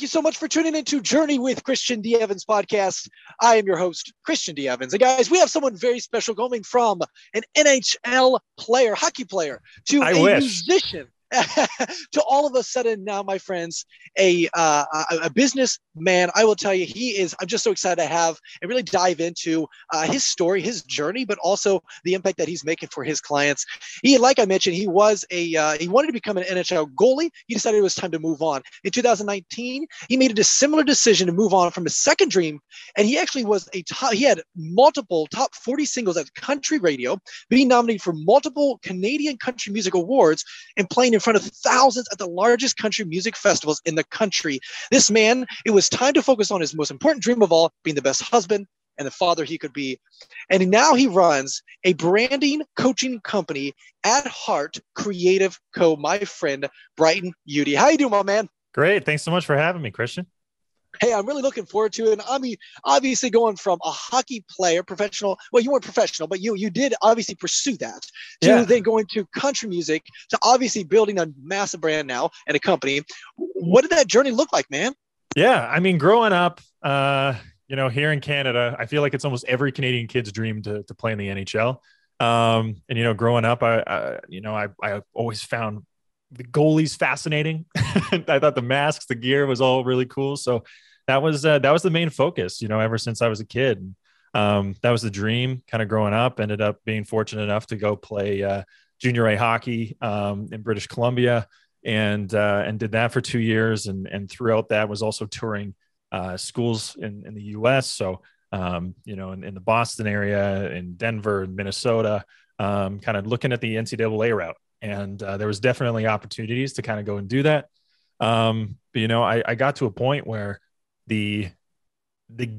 you so much for tuning into Journey with Christian D. Evans podcast. I am your host, Christian D. Evans. And guys, we have someone very special going from an NHL player, hockey player, to I a wish. musician. To all of a sudden now, my friends, a businessman. I will tell you, he is. I'm just so excited to have and really dive into his story, his journey, but also the impact that he's making for his clients. He, like I mentioned, he was he wanted to become an NHL goalie. He decided it was time to move on. In 2019, he made a similar decision to move on from his second dream, and he actually was he had multiple top 40 singles at country radio, being nominated for multiple Canadian country music awards, and playing in front of thousands at the largest country music festivals in the country. This man, it was time to focus on his most important dream of all, being the best husband and the father he could be. And now he runs a branding coaching company at Heart Creative Co. My friend, Bryton Journey. How you doing, my man? Great. Thanks so much for having me, Christian. Hey, I'm really looking forward to it. And I mean, obviously going from a hockey player, professional, well, you weren't professional, but you did obviously pursue that, to then going to country music, to obviously building a massive brand now and a company. What did that journey look like, man? Yeah. I mean, growing up, here in Canada, I feel like it's almost every Canadian kid's dream to play in the NHL. Growing up, I always found the goalies fascinating. I thought the masks, the gear was all really cool. So that was the main focus, ever since I was a kid. That was the dream kind of growing up. Ended up being fortunate enough to go play junior A hockey in British Columbia and did that for 2 years. And throughout that was also touring schools in the US. So, in the Boston area, in Denver, in Minnesota, kind of looking at the NCAA route. And there was definitely opportunities to kind of go and do that. I got to a point where the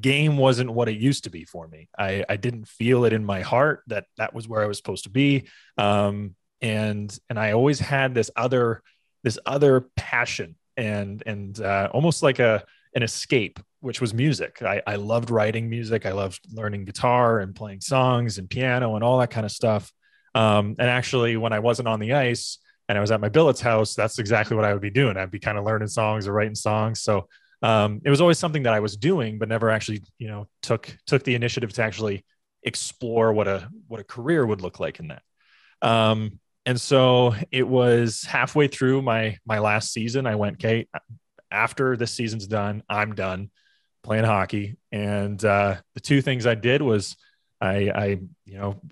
game wasn't what it used to be for me. I didn't feel it in my heart that was where I was supposed to be. And I always had this other passion and almost like an escape, which was music. I loved writing music. I loved learning guitar and playing songs and piano and all that kind of stuff. And actually, when I wasn't on the ice and I was at my billet's house, that's exactly what I would be doing. I'd be kind of learning songs or writing songs. So it was always something that I was doing, but never actually, took the initiative to actually explore what a career would look like in that. And so it was halfway through my last season. I went, okay, after this season's done, I'm done playing hockey. And the two things I did was I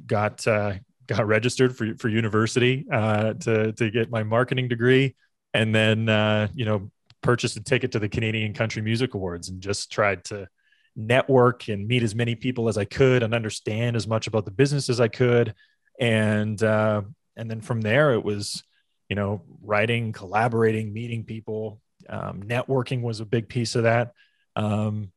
got registered for university to get my marketing degree, and then purchased a ticket to the Canadian Country Music Awards and just tried to network and meet as many people as I could and understand as much about the business as I could. And then from there it was, writing, collaborating, meeting people, networking was a big piece of that. And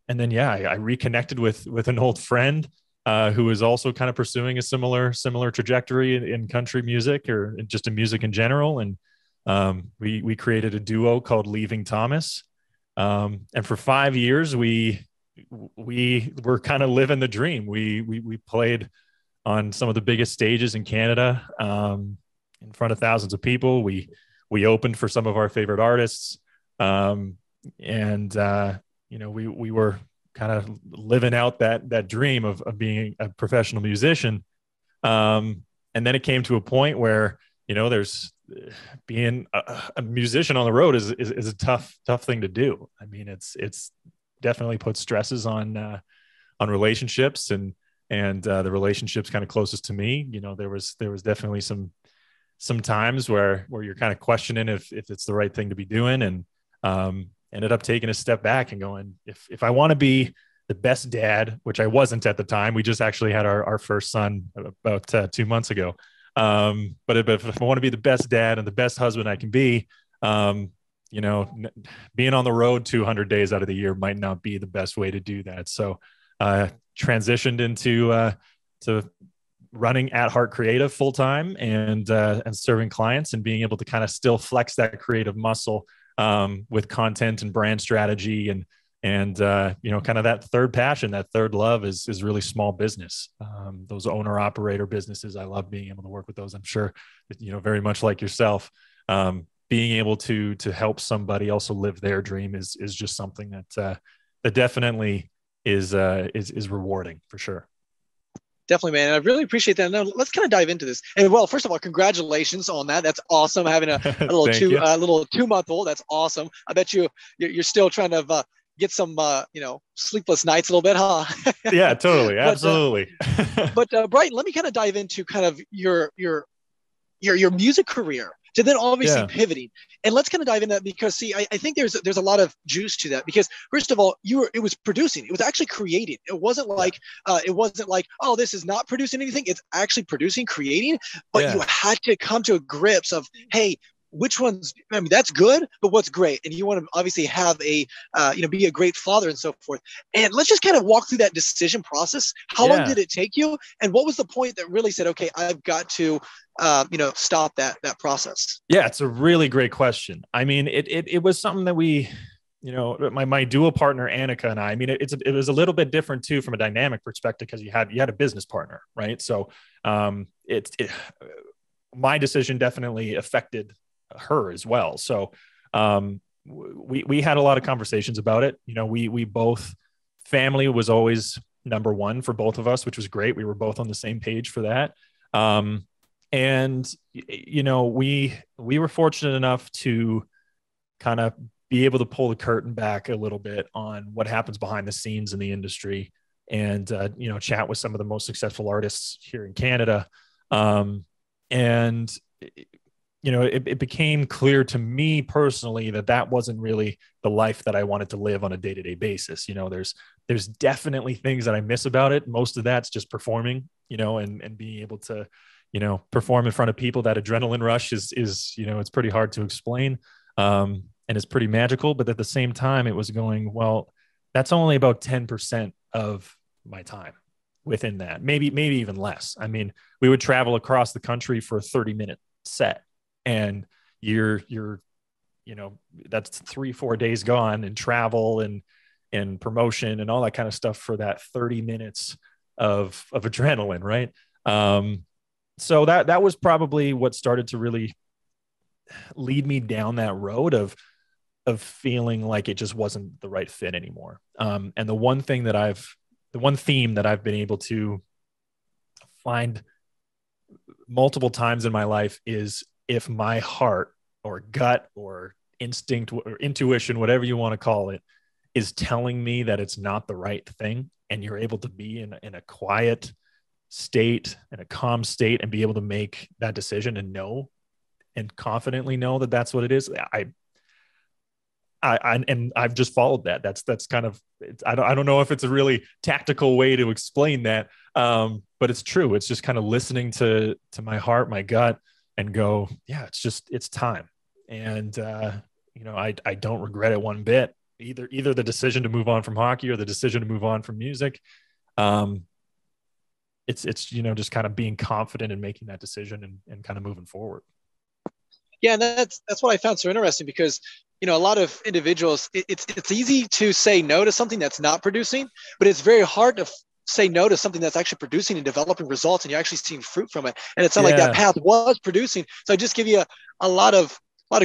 then, I reconnected with an old friend who was also kind of pursuing a similar trajectory in country music or just in music in general. And we created a duo called Leaving Thomas. And for 5 years, we were kind of living the dream. We played on some of the biggest stages in Canada, in front of thousands of people. We opened for some of our favorite artists. We were kind of living out that dream of being a professional musician. And then it came to a point where, there's being a musician on the road is a tough thing to do. I mean, it's definitely put stresses on relationships and the relationships kind of closest to me. There was definitely some times where you're kind of questioning if it's the right thing to be doing, and ended up taking a step back and going, if I want to be the best dad, which I wasn't at the time, we just actually had our first son about 2 months ago. But if I want to be the best dad and the best husband I can be, being on the road 200 days out of the year might not be the best way to do that. So, transitioned into to running at Heart Creative full time and serving clients and being able to kind of still flex that creative muscle with content and brand strategy and kind of that third passion, that third love is really small business. Those owner operator businesses, I love being able to work with those. I'm sure, very much like yourself. being able to help somebody also live their dream is just something that definitely is rewarding for sure. Definitely, man. I really appreciate that. Now let's kind of dive into this. And well, first of all, congratulations on that. That's awesome. Having a little Thank you. little 2 month old. That's awesome. I bet you're still trying to get some sleepless nights a little bit, huh? Yeah, totally, but absolutely. Bryton, let me kind of dive into kind of your music career to then obviously Yeah. pivoting. And let's kind of dive into that because see, I think there's a lot of juice to that because first of all, it was producing. It was actually creating. It wasn't like oh, this is not producing anything. It's actually producing, creating, but Yeah. you had to come to a grips of, hey, which one's, I mean, that's good, but what's great? And you want to obviously have be a great father and so forth. And let's just kind of walk through that decision process. How long Yeah. did it take you? And what was the point that really said, okay, I've got to, stop that process? Yeah, it's a really great question. I mean, it was something that we, my dual partner Annika and I mean, it was a little bit different too from a dynamic perspective because you had a business partner, right? So my decision definitely affected her as well. So we had a lot of conversations about it. We both, family was always number one for both of us, which was great. We were both on the same page for that. And we were fortunate enough to kind of be able to pull the curtain back a little bit on what happens behind the scenes in the industry and chat with some of the most successful artists here in Canada. And it became clear to me personally that wasn't really the life that I wanted to live on a day-to-day basis. There's definitely things that I miss about it. Most of that's just performing, and being able to, perform in front of people. That adrenaline rush is it's pretty hard to explain. And it's pretty magical, but at the same time it was going, well, that's only about 10% of my time within that, maybe even less. I mean, we would travel across the country for a 30-minute set. And you're that's 3-4 days gone in travel and promotion and all that kind of stuff for that 30 minutes of adrenaline. Right. So that was probably what started to really lead me down that road of feeling like it just wasn't the right fit anymore. And the one theme that I've been able to find multiple times in my life is if my heart or gut or instinct or intuition, whatever you want to call it, is telling me that it's not the right thing, and you're able to be in a quiet state, in a calm state, and be able to make that decision and confidently know that that's what it is. And I've just followed that. That's kind of, I don't know if it's a really tactical way to explain that. But it's true. It's just kind of listening to my heart, my gut, and go, yeah, it's time. And, I don't regret it one bit, either the decision to move on from hockey or the decision to move on from music. It's just kind of being confident in making that decision and kind of moving forward. Yeah, and that's what I found so interesting because a lot of individuals, it's easy to say no to something that's not producing, but it's very hard to say no to something that's actually producing and developing results, and you're actually seeing fruit from it. And it sounded like that path was producing. So I just give you a lot of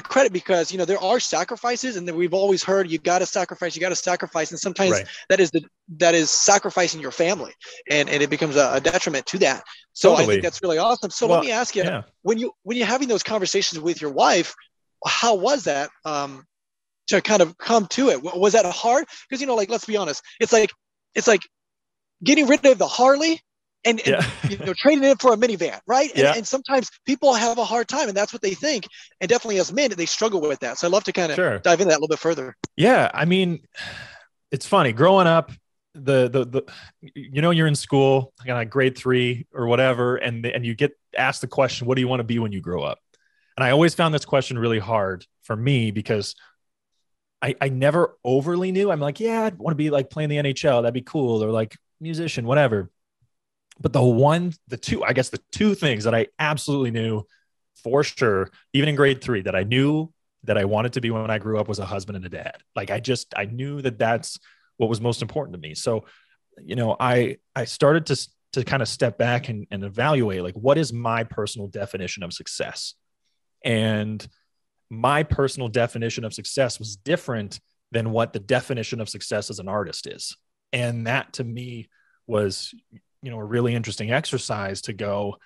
credit because there are sacrifices, and then we've always heard you got to sacrifice, and sometimes that is sacrificing your family, and it becomes a detriment to that. So totally. I think that's really awesome. So let me ask you, when you're having those conversations with your wife, how was that to kind of come to it? Was that hard? Because let's be honest, it's like getting rid of the Harley and trading it for a minivan, right? And sometimes people have a hard time, and that's what they think. And definitely as men, they struggle with that. So I'd love to kind of dive into that a little bit further. Yeah, I mean, it's funny growing up. You're in school, like grade 3 or whatever, and you get asked the question, "What do you want to be when you grow up?" And I always found this question really hard for me because I never overly knew. I'm like, yeah, I'd want to be like playing the NHL. That'd be cool, or like musician, whatever. But the two things that I absolutely knew for sure, even in grade 3, that I knew that I wanted to be when I grew up was a husband and a dad. Like I knew that that's what was most important to me. So, I started to kind of step back and evaluate, like, what is my personal definition of success? And my personal definition of success was different than what the definition of success as an artist is. And that to me was, a really interesting exercise to go,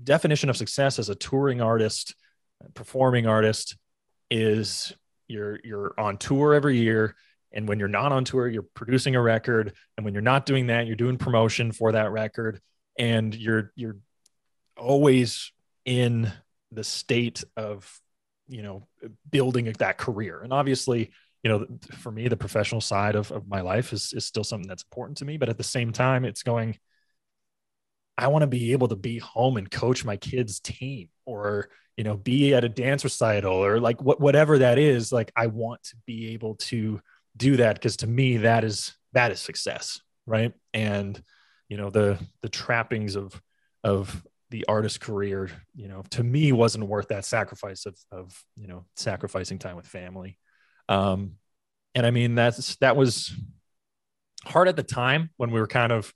definition of success as a touring artist, performing artist is you're on tour every year. And when you're not on tour, you're producing a record. And when you're not doing that, you're doing promotion for that record. And you're always in the state of, building that career. And obviously, for me, the professional side of my life is still something that's important to me. But at the same time, it's going, I want to be able to be home and coach my kids' team, or, be at a dance recital, or like whatever that is. Like, I want to be able to do that, because to me, that is success. Right. And, the trappings of the artist career, to me wasn't worth that sacrifice of sacrificing time with family. And I mean, that was hard at the time when we were kind of,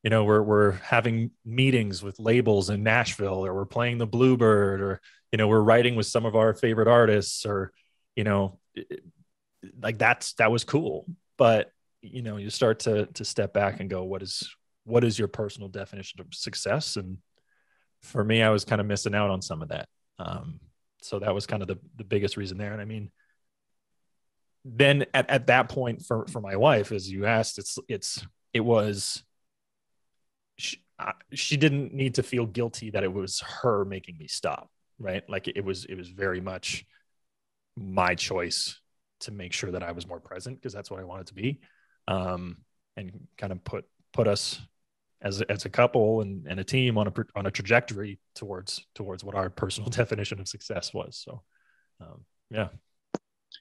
we're having meetings with labels in Nashville, or we're playing the Bluebird, or, we're writing with some of our favorite artists, or, like that was cool. But, you start to step back and go, what is your personal definition of success? And for me, I was kind of missing out on some of that. So that was kind of the biggest reason there. And I mean, then at that point for my wife, as you asked, she didn't need to feel guilty that it was her making me stop. Right. Like it was very much my choice to make sure that I was more present, because that's what I wanted to be. And kind of put us as a couple and a team on a trajectory towards what our personal definition of success was. So, yeah.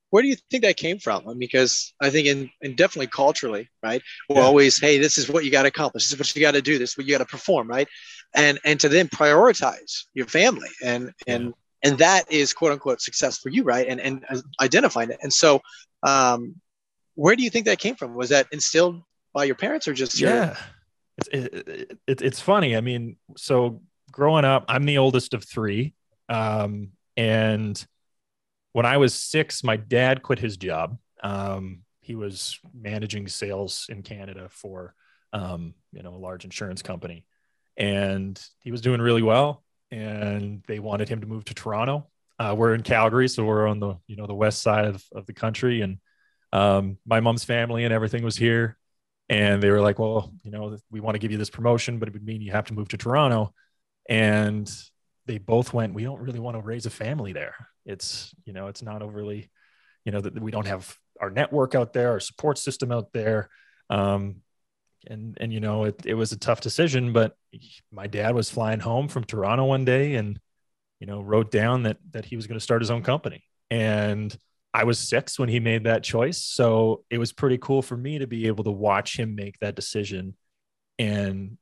Where do you think that came from? I mean, because I think in definitely culturally, right? We're always, hey, this is what you got to accomplish. This is what you got to do. This is what you got to perform, right? And to then prioritize your family and that is quote unquote success for you, right? And identifying it. And so, where do you think that came from? Was that instilled by your parents, or just It's funny. I mean, so growing up, I'm the oldest of three. And when I was 6, my dad quit his job. He was managing sales in Canada for, a large insurance company, and he was doing really well. And they wanted him to move to Toronto. We're in Calgary, so we're on the, the west side of the country. And my mom's family and everything was here. And they were like, well, we want to give you this promotion, but it would mean you have to move to Toronto. And they both went, we don't really want to raise a family there. It's, it's not overly, that we don't have our network out there, our support system out there. It was a tough decision, but my dad was flying home from Toronto one day and, wrote down that he was going to start his own company. And I was 6 when he made that choice. So it was pretty cool for me to be able to watch him make that decision and,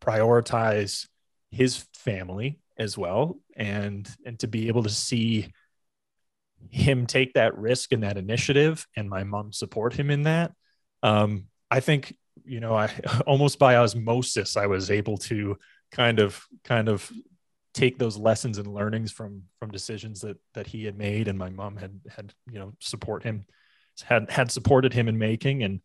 prioritize his family as well. And to be able to see him take that risk and that initiative, and my mom support him in that. I think, I almost by osmosis, I was able to kind of take those lessons and learnings from decisions that he had made, and my mom had supported him in making. And,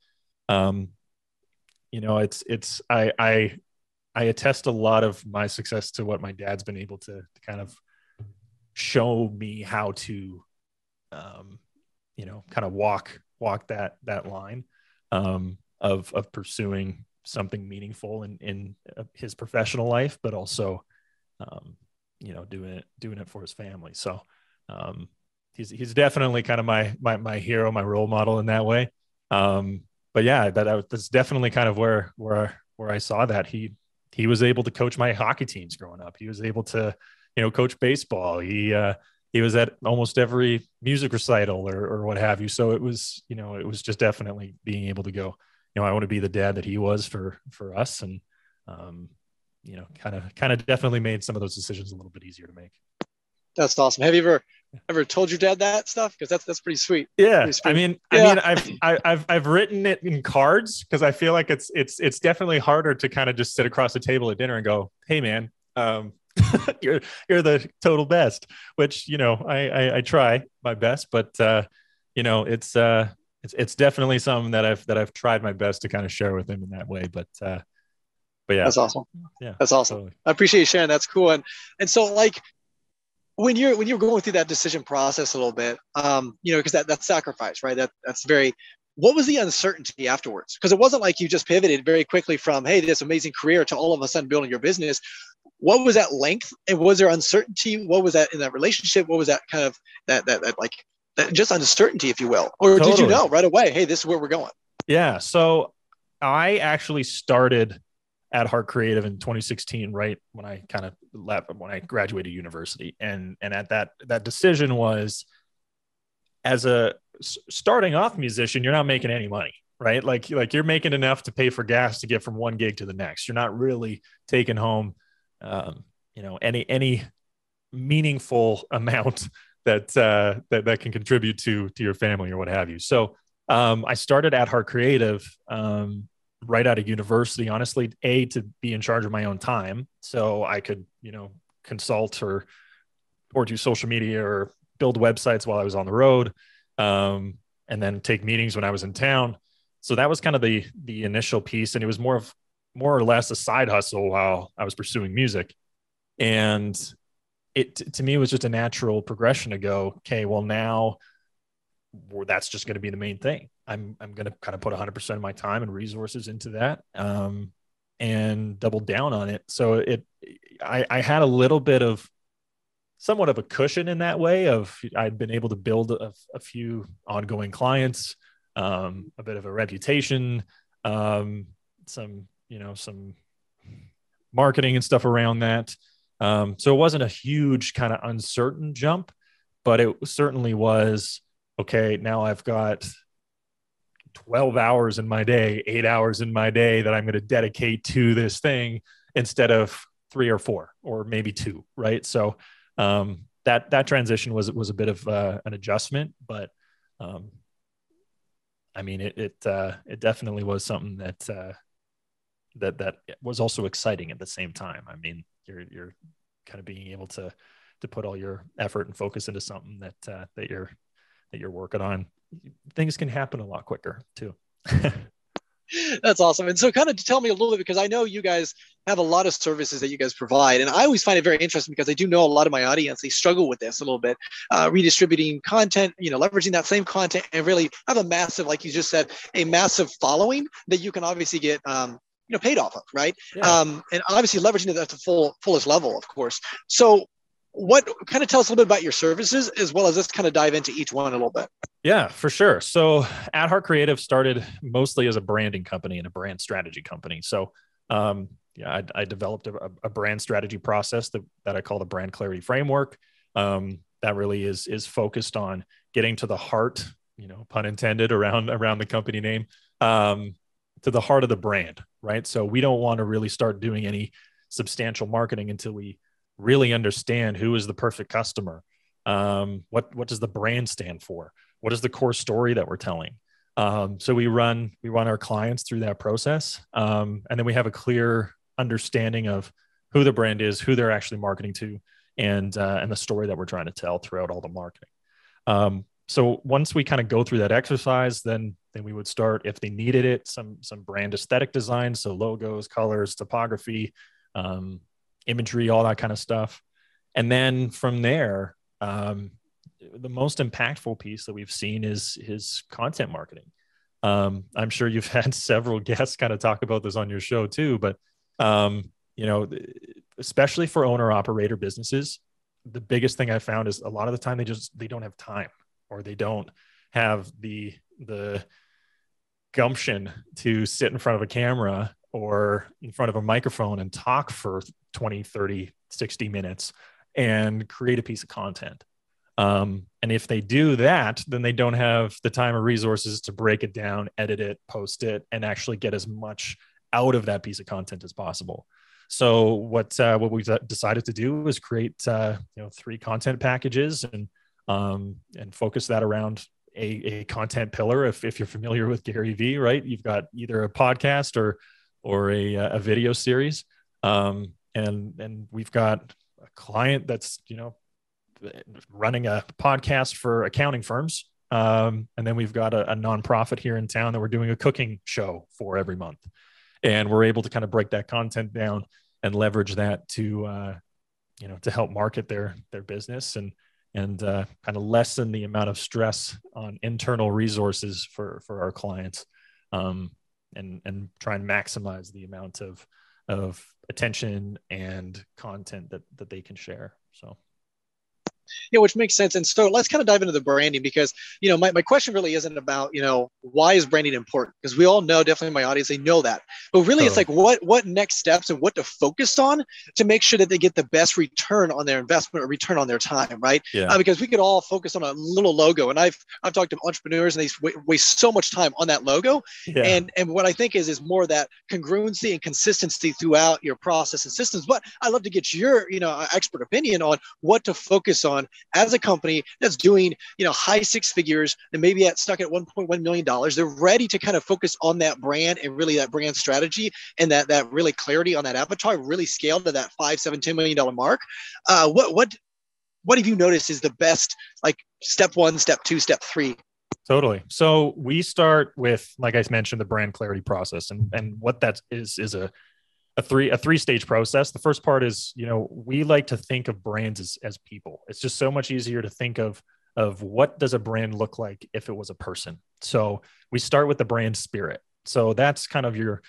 I attest a lot of my success to what my dad's been able to kind of show me how to, kind of walk that line, of pursuing something meaningful in his professional life, but also, doing it for his family. So, he's definitely kind of my hero, my role model in that way. But yeah, that's definitely kind of where I saw that he was able to coach my hockey teams growing up. He was able to, coach baseball. He was at almost every music recital or what have you. So it was just definitely being able to go, I want to be the dad that he was for us. And, kind of definitely made some of those decisions a little bit easier to make. That's awesome. Have you ever told your dad that stuff? Because that's pretty sweet. Yeah. Pretty sweet. I mean, I've written it in cards, because I feel like it's definitely harder to kind of just sit across the table at dinner and go, hey man, you're the total best, which, I try my best, but, it's definitely something that I've tried my best to kind of share with him in that way. But yeah, That's awesome. yeah, That's awesome. totally. I appreciate you sharing. That's cool. And so like when you're going through that decision process a little bit, because that's sacrifice, right? That's very. What was the uncertainty afterwards? Because it wasn't like you just pivoted very quickly from, hey, this amazing career to all of a sudden building your business. What was that length? And was there uncertainty? What was that in that relationship? What was that kind of that like that just uncertainty, if you will? Or did you Totally. know right away, hey, this is where we're going? Yeah. So I actually started at Heart Creative in 2016, right when I kind of left, when I graduated university, and at that decision was, as a starting off musician, you're not making any money, right? Like you're making enough to pay for gas to get from one gig to the next. You're not really taking home, any meaningful amount that can contribute to your family or what have you. So I started at Heart Creative right out of university, honestly, to be in charge of my own time, so I could consult or do social media or build websites while I was on the road, and then take meetings when I was in town. So that was kind of the initial piece, and it was more or less a side hustle while I was pursuing music. And it to me was just a natural progression to go, okay, well now that's just going to be the main thing. I'm going to kind of put 100% of my time and resources into that, and double down on it. So I had a little bit of somewhat of a cushion in that way of I'd been able to build a few ongoing clients, a bit of a reputation, some marketing and stuff around that. So it wasn't a huge kind of uncertain jump, but it certainly was, okay, now I've got 12 hours in my day, 8 hours in my day that I'm going to dedicate to this thing instead of 3 or 4 or maybe 2. Right. So, that transition was a bit of an adjustment, but I mean, it definitely was something that was also exciting at the same time. I mean, you're kind of being able to put all your effort and focus into something that you're working on. Things can happen a lot quicker too. That's awesome. And so kind of tell me a little bit, because I know you guys have a lot of services that you guys provide. And I always find it very interesting because I do know a lot of my audience, they struggle with this a little bit, redistributing content, leveraging that same content and really have a massive, like you just said, a massive following that you can obviously get, paid off of, right? Yeah. And obviously leveraging it at the fullest level, of course. So what kind of tell us a little bit about your services, as well as let's kind of dive into each one a little bit. Yeah, for sure. So At Heart Creative started mostly as a branding company and a brand strategy company. So I developed a brand strategy process that I call the brand clarity framework. That really is focused on getting to the heart, pun intended, around the company name, to the heart of the brand, right? So we don't want to really start doing any substantial marketing until we really understand who is the perfect customer. What does the brand stand for? What is the core story that we're telling? So we run our clients through that process. And then we have a clear understanding of who the brand is, who they're actually marketing to, and the story that we're trying to tell throughout all the marketing. So once we kind of go through that exercise, then we would start, if they needed it, some brand aesthetic design. So logos, colors, typography, imagery, all that kind of stuff. And then from there, the most impactful piece that we've seen is content marketing. I'm sure you've had several guests kind of talk about this on your show too, but especially for owner operator businesses, the biggest thing I found is a lot of the time they don't have time, or they don't have the gumption to sit in front of a camera or in front of a microphone and talk for 20, 30, 60 minutes and create a piece of content. And if they do that, then they don't have the time or resources to break it down, edit it, post it, and actually get as much out of that piece of content as possible. So what we decided to do is create 3 content packages and focus that around a content pillar. If you're familiar with Gary Vee, right, you've got either a podcast or a video series, and we've got a client that's, running a podcast for accounting firms. And then we've got a nonprofit here in town that we're doing a cooking show for every month. And we're able to kind of break that content down and leverage that to, to help market their business and kind of lessen the amount of stress on internal resources for our clients, and try and maximize the amount of attention and content that they can share. So. Yeah, which makes sense. And so let's kind of dive into the branding, because, my question really isn't about, why is branding important? Because we all know, definitely my audience, they know that. But really, it's like what next steps and what to focus on to make sure that they get the best return on their investment or return on their time, right? Yeah. Because we could all focus on a little logo. And I've talked to entrepreneurs, and they waste so much time on that logo. Yeah. And what I think is more that congruency and consistency throughout your process and systems. But I'd love to get your, expert opinion on what to focus on as a company that's doing, high six figures and maybe stuck at $1.1 million. They're ready to kind of focus on that brand and really that brand strategy and that really clarity on that avatar, really scale to that $5, $7, $10 million mark. What have you noticed is the best, like step 1, step 2, step 3? Totally. So we start with, like I mentioned, the brand clarity process, and what that is a three-stage process. The first part is, we like to think of brands as people. It's just so much easier to think of what does a brand look like if it was a person. So we start with the brand spirit. So that's kind of your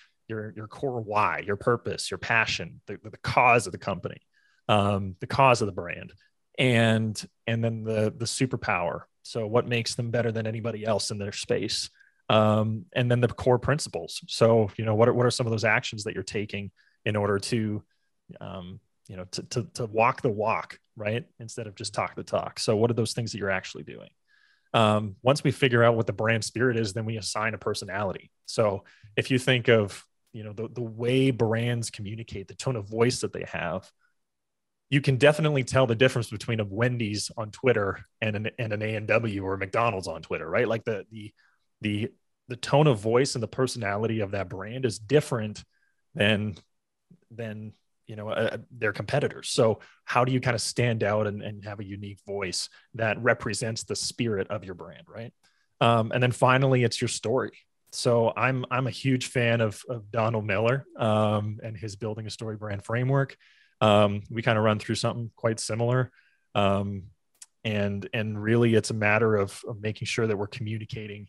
core why, your purpose, your passion, the cause of the company, the cause of the brand, and then the superpower. So what makes them better than anybody else in their space? And then the core principles. So, what are some of those actions that you're taking in order to, to walk the walk, right? Instead of just talk the talk. So what are those things that you're actually doing? Once we figure out what the brand spirit is, then we assign a personality. So if you think of, the way brands communicate, the tone of voice that they have, you can definitely tell the difference between a Wendy's on Twitter and an A&W or a McDonald's on Twitter, right? Like the tone of voice and the personality of that brand is different than their competitors. So how do you kind of stand out and have a unique voice that represents the spirit of your brand, right? And then finally, it's your story. So I'm a huge fan of Donald Miller and his Building a Story brand framework. We kind of run through something quite similar. And really it's a matter of making sure that we're communicating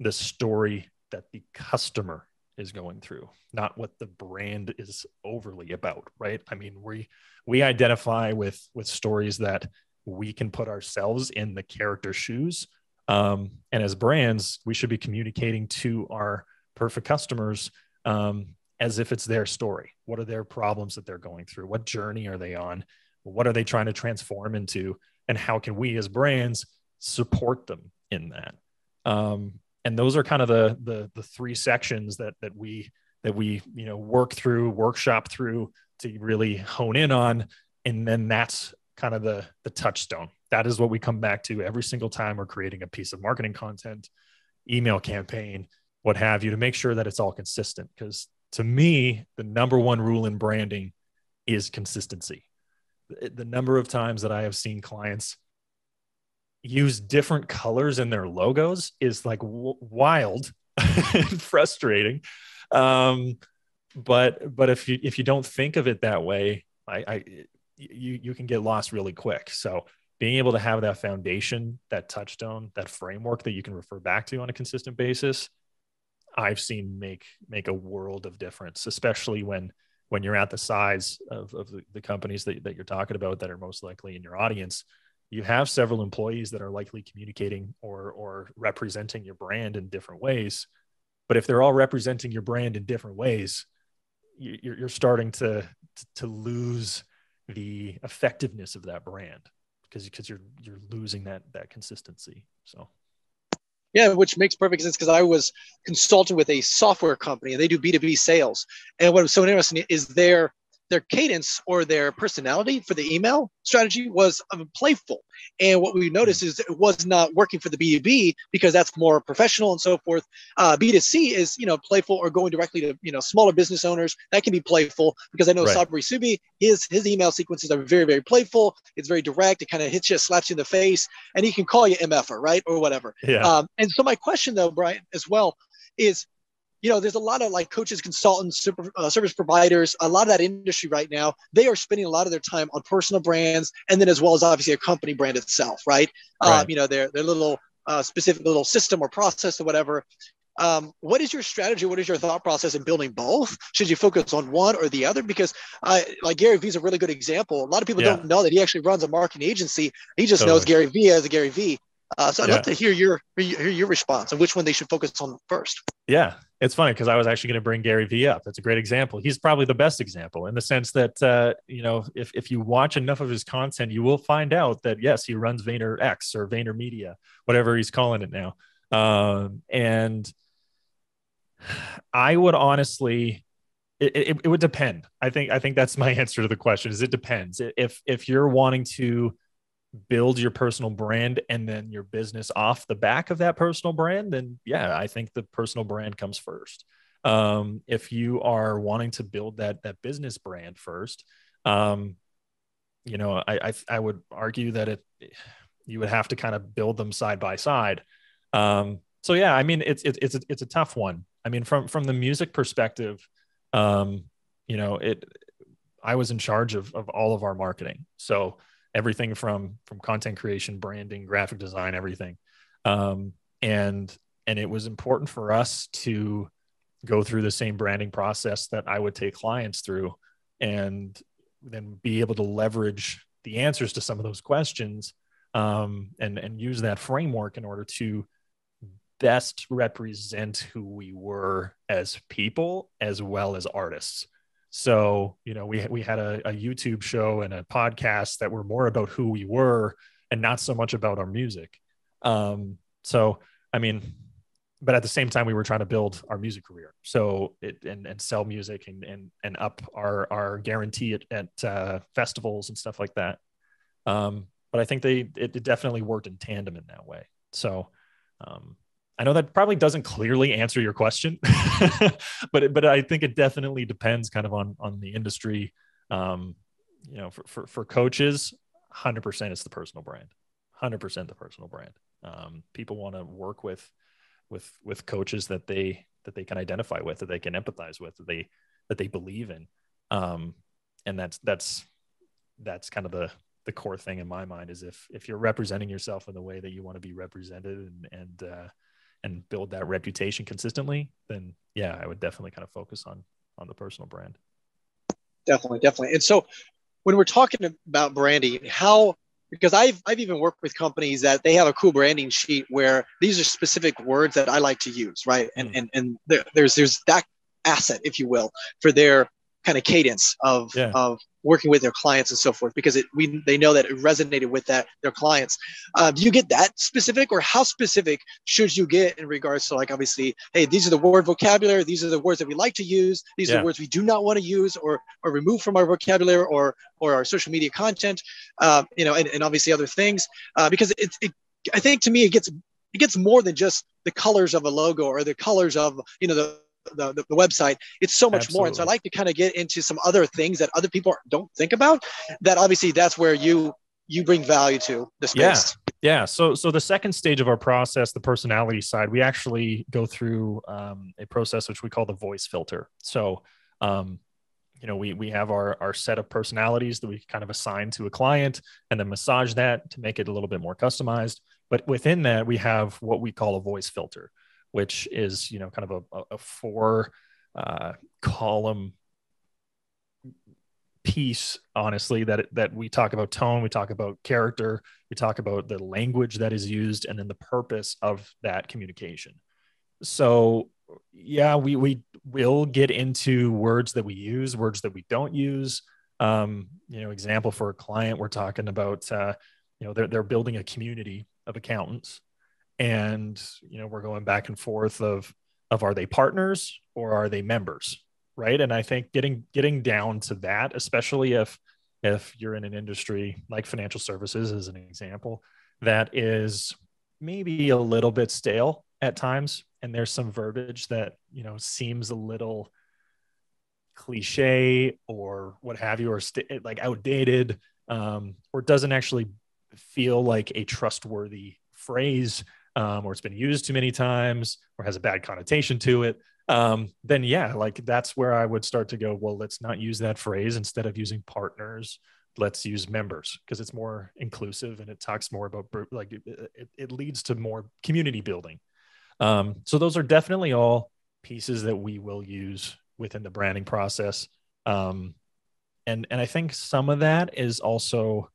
the story that the customer is going through, not what the brand is overly about, right? I mean, we identify with stories that we can put ourselves in the character's shoes. And as brands, we should be communicating to our perfect customers as if it's their story. What are their problems that they're going through? What journey are they on? What are they trying to transform into? And how can we as brands support them in that? And those are kind of the three sections that we work through, workshop through to really hone in on. And then that's kind of the touchstone. That is what we come back to every single time we're creating a piece of marketing content, email campaign, what have you, to make sure that it's all consistent. Because to me, the number one rule in branding is consistency. The number of times that I have seen clients use different colors in their logos is like wild and frustrating. But if you don't think of it that way, you can get lost really quick. So being able to have that foundation, that touchstone, that framework that you can refer back to on a consistent basis, I've seen make a world of difference, especially when you're at the size of the companies that you're talking about that are most likely in your audience. You have several employees that are likely communicating or representing your brand in different ways. But if they're all representing your brand in different ways, you're starting to lose the effectiveness of that brand because you're losing that consistency. So. Yeah, which makes perfect sense, because I was consulting with a software company and they do B2B sales. And what was so interesting is their cadence or their personality for the email strategy was playful. And what we noticed is it was not working for the B2B because that's more professional and so forth. B2C is, playful, or going directly to, smaller business owners. That can be playful because I know Sabri Subi, his email sequences are very, very playful. It's very direct. It kind of hits you, slaps you in the face, and he can call you MFer, right? Or whatever. Yeah. And so my question though, Brian, as well is, there's a lot of like coaches, consultants, service providers, a lot of that industry right now, they are spending a lot of their time on personal brands, and then as well as obviously a company brand itself, right? Their little specific little system or process or whatever. What is your strategy? What is your thought process in building both? Should you focus on one or the other? Because like Gary Vee is a really good example. A lot of people don't know that he actually runs a marketing agency. He just knows Gary Vee as a Gary Vee. So I'd love to hear your response and which one they should focus on first. Yeah, it's funny because I was actually going to bring Gary Vee up. That's a great example. He's probably the best example in the sense that, if you watch enough of his content, you will find out that, yes, he runs Vayner X or Vayner Media, whatever he's calling it now. And I would honestly, it would depend. I think that's my answer to the question is it depends. If you're wanting to build your personal brand and then your business off the back of that personal brand, then yeah, I think the personal brand comes first. If you are wanting to build that business brand first, I would argue that you would have to kind of build them side by side. So yeah, I mean, it's a tough one. I mean, from the music perspective, I was in charge of all of our marketing. So everything from content creation, branding, graphic design, everything. And it was important for us to go through the same branding process that I would take clients through, and then be able to leverage the answers to some of those questions, and use that framework in order to best represent who we were as people as well as artists. So, we had a YouTube show and a podcast that were more about who we were and not so much about our music. So, I mean, but at the same time, we were trying to build our music career. So and sell music and up our guarantee at festivals and stuff like that. But I think it definitely worked in tandem in that way. So, I know that probably doesn't clearly answer your question, but I think it definitely depends kind of on the industry. For coaches, 100% it's the personal brand, 100% the personal brand. People want to work with coaches that they can identify with, that they can empathize with, that they believe in. And that's kind of the core thing in my mind is if you're representing yourself in the way that you want to be represented and build that reputation consistently, then yeah, I would definitely kind of focus on the personal brand. Definitely. And so when we're talking about branding, because I've even worked with companies that they have a cool branding sheet where these are specific words that I like to use, right? And there's that asset, if you will, for their kind of cadence of working with their clients and so forth, because they know that it resonated with their clients. Do you get that specific, or how specific should you get in regards to, like, obviously, hey, these are the word vocabulary, these are the words that we like to use, these are the words we do not want to use or remove from our vocabulary or our social media content, and obviously other things, because I think to me it gets more than just the colors of a logo or the colors of the website. It's so much more. And so I like to kind of get into some other things that other people don't think about, that obviously that's where you bring value to the space. Yeah. So the second stage of our process, the personality side, we actually go through a process which we call the voice filter. So, we have our set of personalities that we kind of assign to a client and then massage that to make it a little bit more customized. But within that, we have what we call a voice filter, which is, kind of a 4 column piece, honestly, that we talk about tone, we talk about character, we talk about the language that is used, and then the purpose of that communication. So yeah, we will get into words that we use, words that we don't use. Example for a client, we're talking about, they're building a community of accountants. And, we're going back and forth of are they partners or are they members? right? And I think getting down to that, especially if you're in an industry like financial services, as an example, that is maybe a little bit stale at times, and there's some verbiage that seems a little cliche or what have you, or like outdated, or doesn't actually feel like a trustworthy phrase, or it's been used too many times or has a bad connotation to it, then yeah, like that's where I would start to go, well, let's not use that phrase. Instead of using partners, let's use members, because it's more inclusive and it talks more about like it leads to more community building. So those are definitely all pieces that we will use within the branding process. And I think some of that is also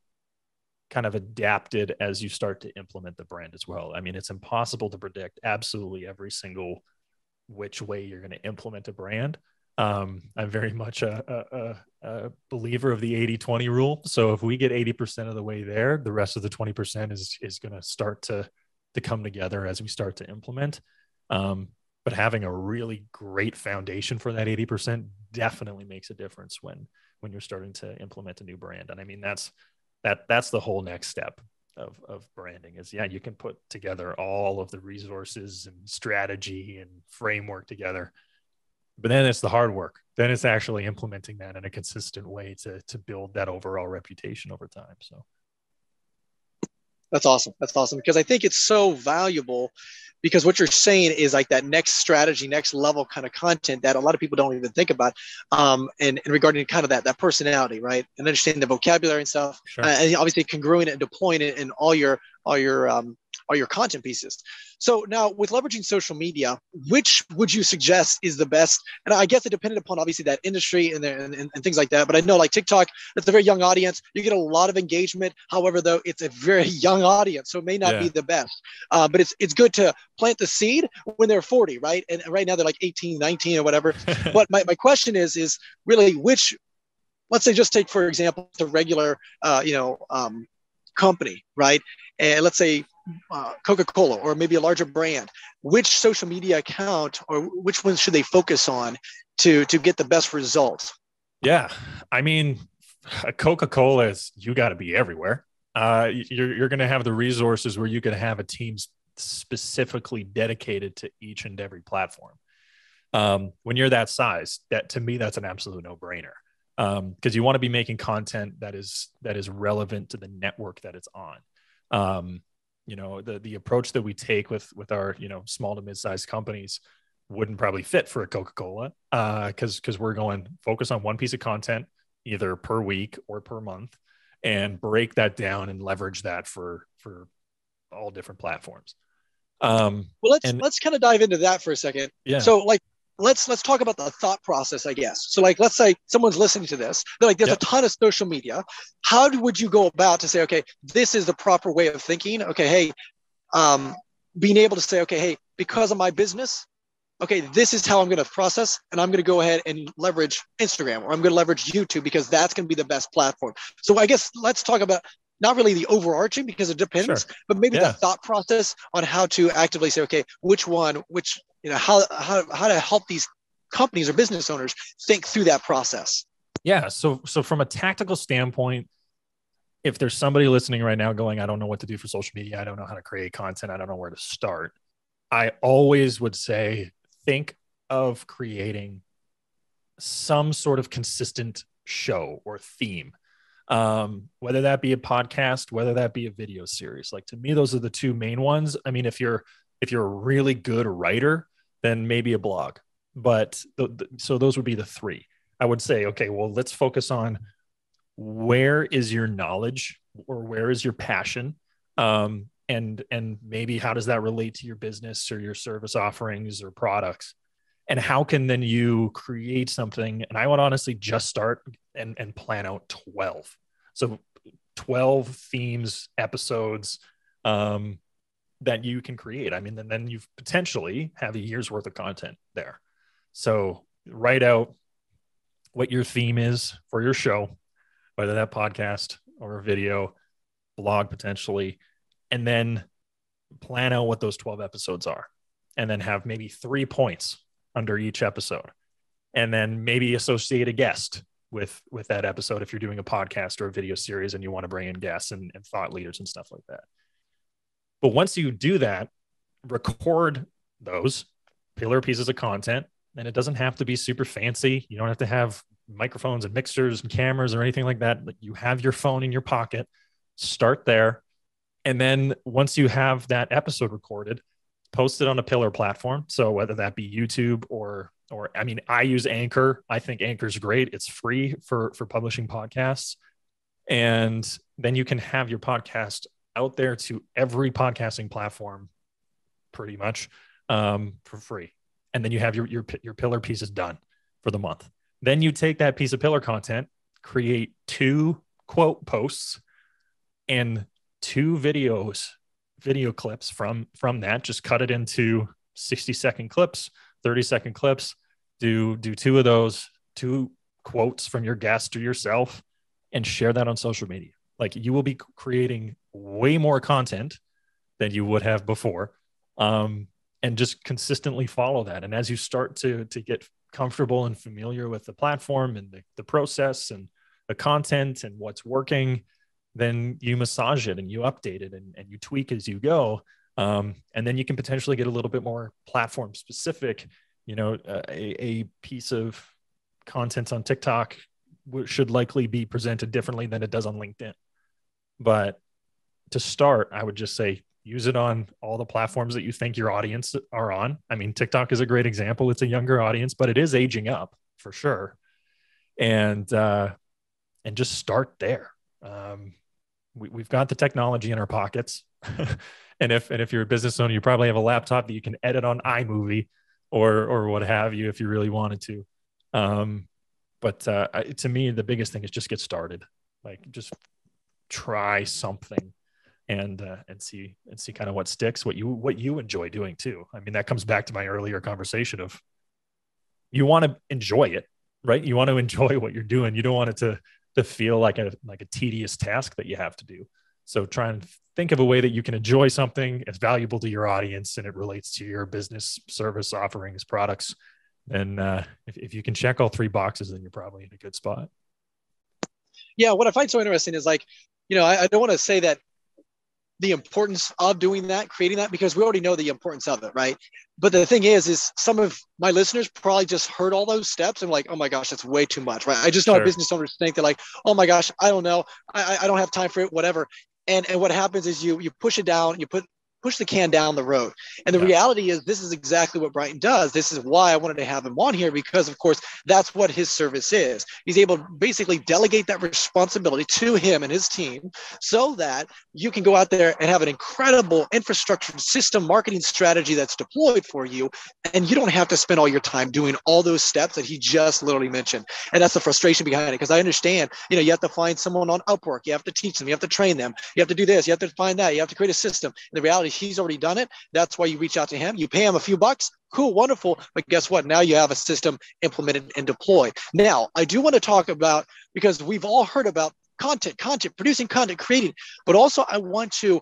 kind of adapted as you start to implement the brand as well. I mean, it's impossible to predict absolutely every single which way you're going to implement a brand. I'm very much a believer of the 80-20 rule. So if we get 80% of the way there, the rest of the 20% is going to start to come together as we start to implement. But having a really great foundation for that 80% definitely makes a difference when you're starting to implement a new brand. And I mean, that's the whole next step of branding is, yeah, you can put together all of the resources and strategy and framework together, but then it's the hard work. Then it's actually implementing that in a consistent way to build that overall reputation over time. So That's awesome. That's awesome, because I think it's so valuable, because what you're saying is like that next strategy, next level kind of content that a lot of people don't even think about. And regarding kind of that personality, right? And understanding the vocabulary and stuff, sure. And obviously congruing it and deploying it in all your content pieces. So now with leveraging social media, which would you suggest is the best? And I guess it depended upon obviously that industry and things like that. But I know like TikTok, it's a very young audience. You get a lot of engagement. However, though, it's a very young audience, so it may not be the best. But it's good to plant the seed when they're 40, right? And right now they're like 18, 19 or whatever. But my question is really which, let's say just take, for example, the regular, company, right? And let's say Coca-Cola or maybe a larger brand, which social media account or which ones should they focus on to get the best results? Yeah. I mean, Coca-Cola is, you got to be everywhere. You're going to have the resources where you can have a team specifically dedicated to each and every platform. When you're that size, that to me, that's an absolute no-brainer. Because you want to be making content that is relevant to the network that it's on. The approach that we take with our small to mid-sized companies wouldn't probably fit for a Coca-Cola, because we're going focus on one piece of content either per week or per month, and break that down and leverage that for all different platforms. Well, let's kind of dive into that for a second. Yeah. So like let's talk about the thought process, I guess. So like let's say someone's listening to this, they're like, there's a ton of social media. How would you go about to say, okay, this is the proper way of thinking? Okay, hey, being able to say, okay, hey, because of my business, okay, this is how I'm going to process, and I'm going to go ahead and leverage Instagram, or I'm going to leverage YouTube because that's going to be the best platform. So I guess let's talk about not really the overarching, because it depends, but maybe the thought process on how to actively say, okay, how to help these companies or business owners think through that process. Yeah. So from a tactical standpoint, if there's somebody listening right now going, I don't know what to do for social media, I don't know how to create content, I don't know where to start, I always would say, think of creating some sort of consistent show or theme, whether that be a podcast, whether that be a video series. Like, to me, those are the two main ones. I mean, if you're a really good writer, then maybe a blog, but so those would be the three. I would say, okay, well, let's focus on where is your knowledge or where is your passion, and maybe how does that relate to your business or your service offerings or products, and how can then you create something. And I would honestly just start and plan out 12. So 12 themes, episodes, that you can create. I mean, and then you've potentially have a year's worth of content there. So write out what your theme is for your show, whether that podcast or a video, blog potentially, and then plan out what those 12 episodes are, and then have maybe 3 points under each episode. and then maybe associate a guest with that episode if you're doing a podcast or a video series and you want to bring in guests and thought leaders and stuff like that. But once you do that, record those pillar pieces of content, and it doesn't have to be super fancy. You don't have to have microphones and mixers and cameras or anything like that. Like, you have your phone in your pocket, start there. And then once you have that episode recorded, post it on a pillar platform. So whether that be YouTube or I mean, I use Anchor. I think Anchor's great. It's free for publishing podcasts. And then you can have your podcast out there to every podcasting platform pretty much for free. And then you have your pillar pieces done for the month. Then you take that piece of pillar content, create 2 quote posts and 2 video clips from that. Just cut it into 60-second clips, 30-second clips. Do 2 of those, 2 quotes from your guest or yourself, and share that on social media. Like, you will be creating way more content than you would have before. And just consistently follow that. And as you start to get comfortable and familiar with the platform and the process and the content and what's working, then you massage it and you update it and you tweak as you go. And then you can potentially get a little bit more platform specific. You know, a piece of content on TikTok should likely be presented differently than it does on LinkedIn. But to start, I would just say, use it on all the platforms that you think your audience are on. I mean, TikTok is a great example. It's a younger audience, but it is aging up for sure. And just start there. We've got the technology in our pockets. and if you're a business owner, you probably have a laptop that you can edit on iMovie or what have you, if you really wanted to. But to me, the biggest thing is just get started. Like, just try something and see kind of what sticks, what you enjoy doing too. I mean, that comes back to my earlier conversation of, you want to enjoy it, right? You want to enjoy what you're doing. You don't want it to feel like a tedious task that you have to do. So try and think of a way that you can enjoy something as valuable to your audience and it relates to your business, service offerings, products. And if you can check all 3 boxes, then you're probably in a good spot. Yeah. What I find so interesting is, like, you know, I don't want to say that the importance of doing that, creating that, because we already know the importance of it, right? But the thing is some of my listeners probably just heard all those steps and like, oh my gosh, that's way too much, right? I just know our business owners think they're like, oh my gosh, I don't know, I don't have time for it, whatever. And what happens is you push it down, you push the can down the road. And the reality is, this is exactly what Bryton does. This is why I wanted to have him on here, because of course, that's what his service is. He's able to basically delegate that responsibility to him and his team so that you can go out there and have an incredible infrastructure system marketing strategy that's deployed for you. And you don't have to spend all your time doing all those steps that he just literally mentioned. And that's the frustration behind it. Because I understand, you know, you have to find someone on Upwork. You have to teach them. You have to train them. You have to do this. You have to find that. You have to create a system. And the reality is, he's already done it. That's why you reach out to him. You pay him a few bucks. Cool, wonderful. But guess what? Now you have a system implemented and deployed. Now, I do want to talk about, because we've all heard about content, producing content, creating, but also I want to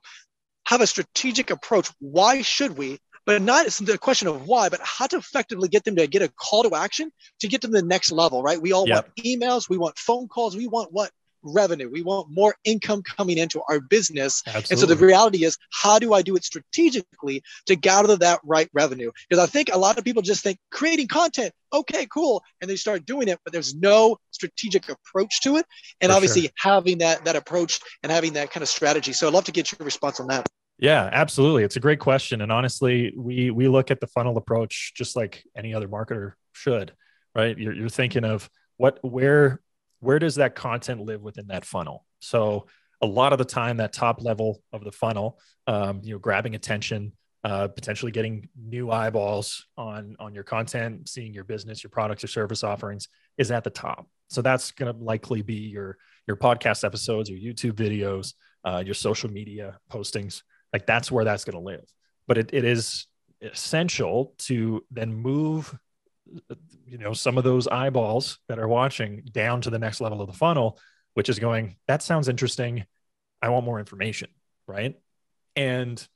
have a strategic approach. Why should we? But not the question of why, but how to effectively get them to get a call to action to get to the next level, right? We all want emails. We want phone calls. We want what? Revenue. We want more income coming into our business. Absolutely. And so the reality is, how do I do it strategically to gather that right revenue? Because I think a lot of people just think creating content, okay, cool. And they start doing it, but there's no strategic approach to it. And obviously having that approach and having that kind of strategy. So I'd love to get your response on that. Yeah, absolutely. It's a great question. And honestly, we look at the funnel approach just like any other marketer should, right? You're thinking of where does that content live within that funnel? So a lot of the time, that top level of the funnel, grabbing attention, potentially getting new eyeballs on your content, seeing your business, your products, your service offerings is at the top. So that's going to likely be your podcast episodes, your YouTube videos, your social media postings. Like, that's where that's going to live. But it is essential to then move some of those eyeballs that are watching down to the next level of the funnel, which is going, that sounds interesting. I want more information, right? And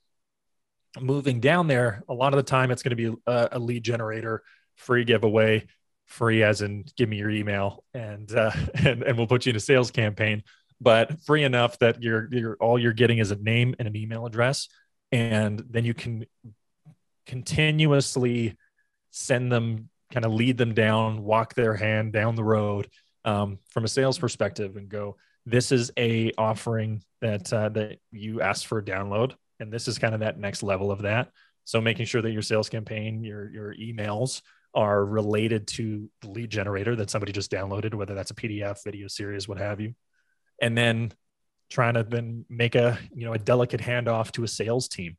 moving down there, a lot of the time it's going to be a lead generator, free giveaway. free as in give me your email and and we'll put you in a sales campaign, but free enough that you're all you're getting is a name and an email address. And then you can continuously send them, kind of lead them down, walk their hand down the road from a sales perspective and go, this is a offering that you asked for a download. And this is kind of that next level of that. So making sure that your sales campaign, your emails are related to the lead generator that somebody just downloaded, whether that's a PDF, video series, what have you. And then trying to then make a delicate handoff to a sales team.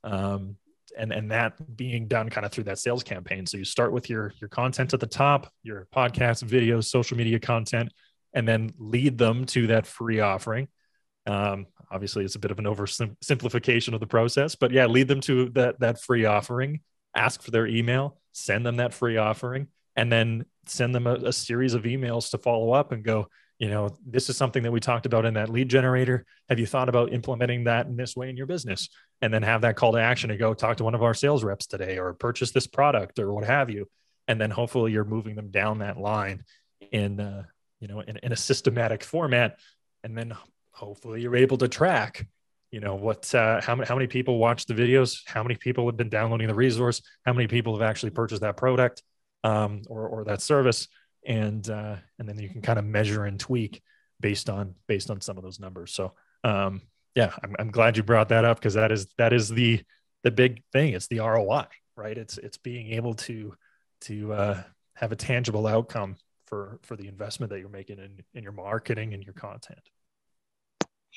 And that being done kind of through that sales campaign. So you start with your content at the top, your podcasts, videos, social media content, and then lead them to that free offering. Obviously it's a bit of an oversimplification of the process, but yeah, lead them to that free offering, ask for their email, send them that free offering, and then send them a series of emails to follow up and go, this is something that we talked about in that lead generator. Have you thought about implementing that in this way in your business? And then have that call to action to go talk to one of our sales reps today, or purchase this product, or what have you. And then hopefully you're moving them down that line in a systematic format. And then hopefully you're able to track, how many people watch the videos, how many people have been downloading the resource, how many people have actually purchased that product or that service. And then you can kind of measure and tweak based on some of those numbers. So yeah, I'm glad you brought that up, because that is the big thing. It's the ROI, right? It's being able to have a tangible outcome for the investment that you're making in your marketing and your content.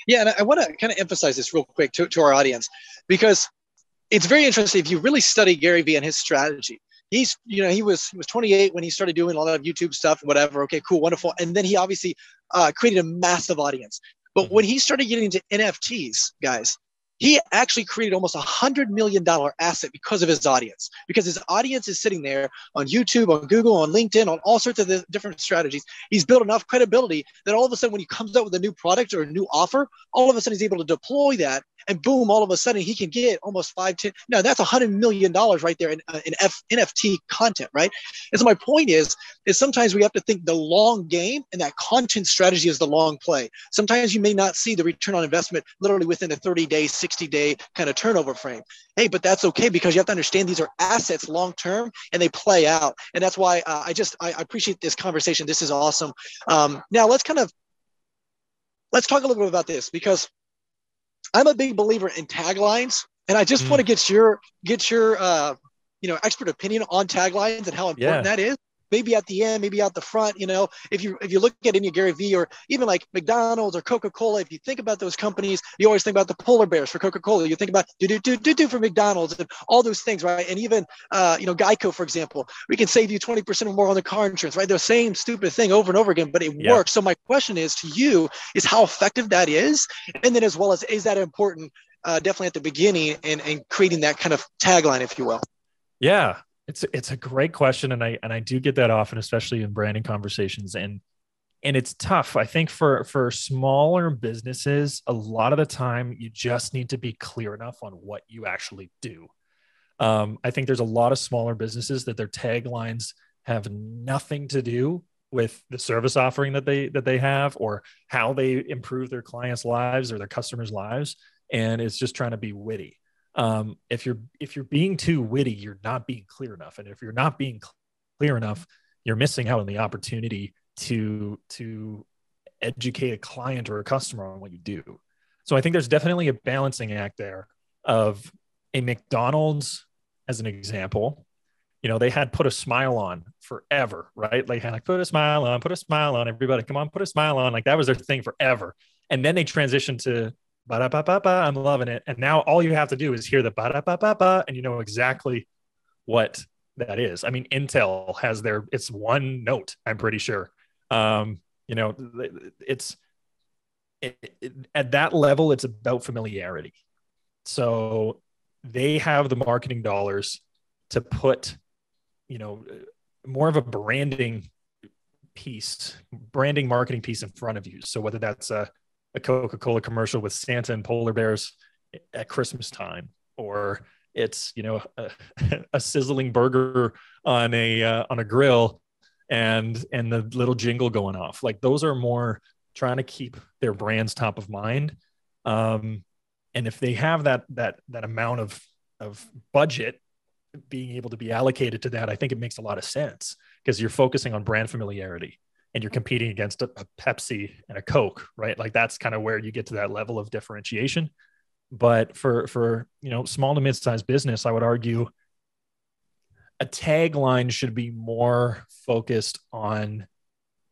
Yeah, and I want to kind of emphasize this real quick to our audience, because it's very interesting. If you really study Gary Vee and his strategy, he was 28 when he started doing a lot of YouTube stuff, whatever. Okay, cool, wonderful. And then he obviously created a massive audience. But when he started getting into NFTs, guys, he actually created almost $100 million asset because of his audience, because his audience is sitting there on YouTube, on Google, on LinkedIn, on all sorts of different strategies. He's built enough credibility that all of a sudden, when he comes out with a new product or a new offer, all of a sudden he's able to deploy that, and boom, all of a sudden he can get almost 5-10. Now that's $100 million right there in NFT content, right? And so my point is sometimes we have to think the long game, and that content strategy is the long play. Sometimes you may not see the return on investment literally within a 30-day, 60-day kind of turnover frame. Hey, but that's okay, because you have to understand these are assets long-term and they play out. And that's why I appreciate this conversation. This is awesome. Now let's talk a little bit about this, because I'm a big believer in taglines, and I just want to get your expert opinion on taglines and how important that is. Maybe at the end, maybe out the front. If you look at any of Gary Vee, or even like McDonald's or Coca-Cola, if you think about those companies, you always think about the polar bears for Coca-Cola. You think about do for McDonald's and all those things, right? And even Geico, for example, we can save you 20% or more on the car insurance, right? The same stupid thing over and over again, but it works. So my question is to you is how effective that is, and then as well as is that important, definitely at the beginning and creating that kind of tagline, if you will. Yeah. It's a great question. And I do get that often, especially in branding conversations. And it's tough. I think for smaller businesses, a lot of the time you just need to be clear enough on what you actually do. I think there's a lot of smaller businesses that their taglines have nothing to do with the service offering that they have, or how they improve their clients' lives or their customers' lives. And it's just trying to be witty. If you're being too witty, you're not being clear enough. And if you're not being clear enough, you're missing out on the opportunity to educate a client or a customer on what you do. So I think there's definitely a balancing act there of a McDonald's, as an example. They had put a smile on forever, right? They had put a smile on, everybody, come on, put a smile on. Like that was their thing forever. And then they transitioned to ba-da-ba-ba-ba, I'm loving it. And now all you have to do is hear the ba-da-ba-ba-ba, and you know exactly what that is. I mean, Intel has it's one note, I'm pretty sure. It's at that level, it's about familiarity. So they have the marketing dollars to put, more of a branding marketing piece in front of you. So whether that's a Coca-Cola commercial with Santa and polar bears at Christmas time, or it's, a sizzling burger on a grill and the little jingle going off. Like those are more trying to keep their brands top of mind. And if they have that amount of budget being able to be allocated to that, I think it makes a lot of sense because you're focusing on brand familiarity and you're competing against a Pepsi and a Coke, right? Like that's kind of where you get to that level of differentiation. But for small to mid-sized business, I would argue a tagline should be more focused on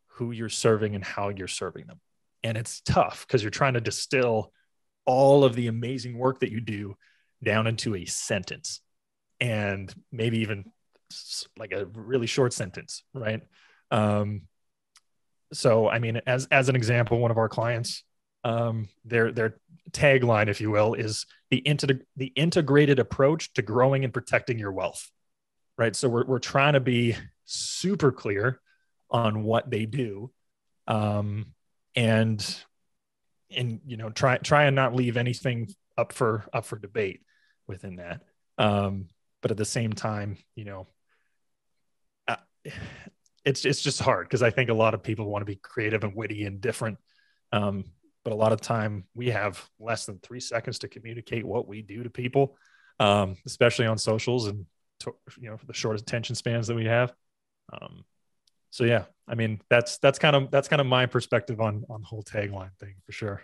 who you're serving and how you're serving them. And it's tough because you're trying to distill all of the amazing work that you do down into a sentence and maybe even like a really short sentence, right? So, I mean, as an example, one of our clients, their tagline, if you will, is the integrated approach to growing and protecting your wealth, right? So we're trying to be super clear on what they do, and try and not leave anything up for debate within that. But at the same time, it's just hard because I think a lot of people want to be creative and witty and different. But a lot of time we have less than 3 seconds to communicate what we do to people, especially on socials and, the short attention spans that we have. So yeah, I mean, that's kind of my perspective on the whole tagline thing for sure.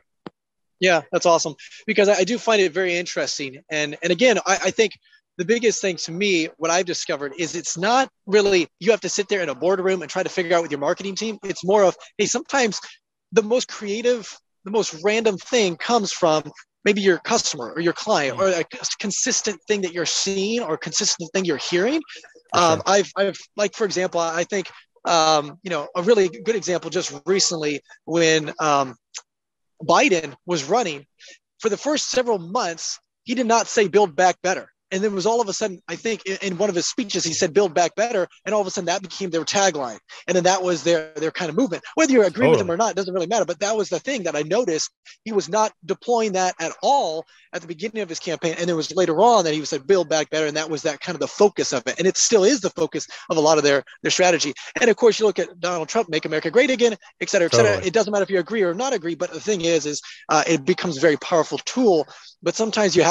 Yeah, that's awesome because I do find it very interesting. And again, I think the biggest thing to me, what I've discovered is it's not really, you have to sit there in a boardroom and try to figure out with your marketing team. It's more of, hey, sometimes the most creative, the most random thing comes from maybe your customer or your client or a consistent thing that you're seeing or consistent thing you're hearing. Sure. I've like, for example, I think, a really good example just recently when Biden was running for the first several months, he did not say build back better. And then was all of a sudden, I think in one of his speeches, he said, build back better. And all of a sudden that became their tagline. And then that was their kind of movement. Whether you agree with him or not, it doesn't really matter. But that was the thing that I noticed. He was not deploying that at all at the beginning of his campaign. And it was later on that he said, build back better. And that was that kind of the focus of it. And it still is the focus of a lot of their strategy. And of course, you look at Donald Trump, make America great again, et cetera, et cetera. Totally. It doesn't matter if you agree or not agree. But the thing is it becomes a very powerful tool. But sometimes you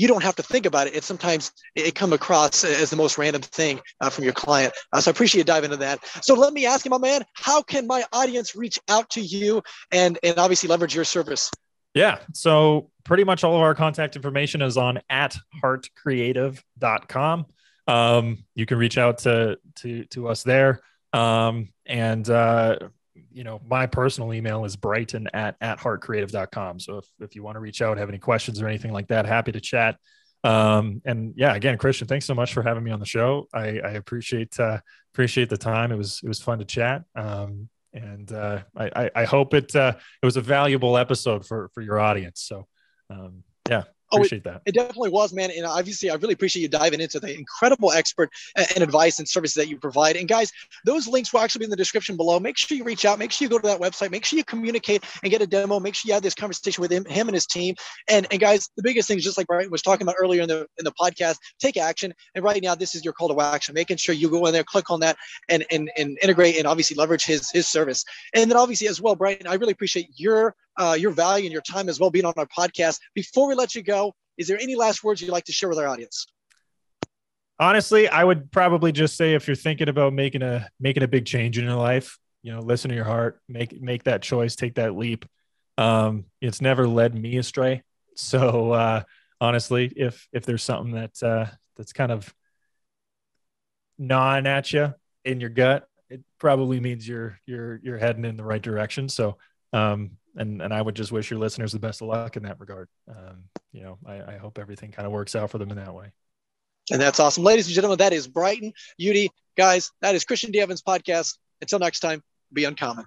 don't have to think about it. It's sometimes it come across as the most random thing from your client. So I appreciate you diving into that. So let me ask you, my man, how can my audience reach out to you and obviously leverage your service? Yeah. So pretty much all of our contact information is on @heartcreative.com. You can reach out to us there. My personal email is Bryton at heartcreative.com. So if you want to reach out, have any questions or anything like that, happy to chat. And yeah, again, Christian, thanks so much for having me on the show. I appreciate the time. It was fun to chat. I hope it was a valuable episode for your audience. So, yeah. Appreciate that. It definitely was, man. And obviously, I really appreciate you diving into the incredible expert and advice and services that you provide. And guys, those links will actually be in the description below. Make sure you reach out. Make sure you go to that website. Make sure you communicate and get a demo. Make sure you have this conversation with him and his team. And guys, the biggest thing is just like Bryton was talking about earlier in the podcast, take action. And right now, this is your call to action. Making sure you go in there, click on that, and integrate and obviously leverage his service. And then obviously as well, Bryton, I really appreciate your value and your time as well being on our podcast. Before we let you go, is there any last words you'd like to share with our audience? Honestly, I would probably just say if you're thinking about making a big change in your life, listen to your heart, make that choice, take that leap. It's never led me astray. So honestly, if there's something that's kind of gnawing at you in your gut, it probably means you're heading in the right direction. So and I would just wish your listeners the best of luck in that regard. I hope everything kind of works out for them in that way. And that's awesome. Ladies and gentlemen, that is Bryton. Guys, that is Christian D. Evans' podcast. Until next time, be uncommon.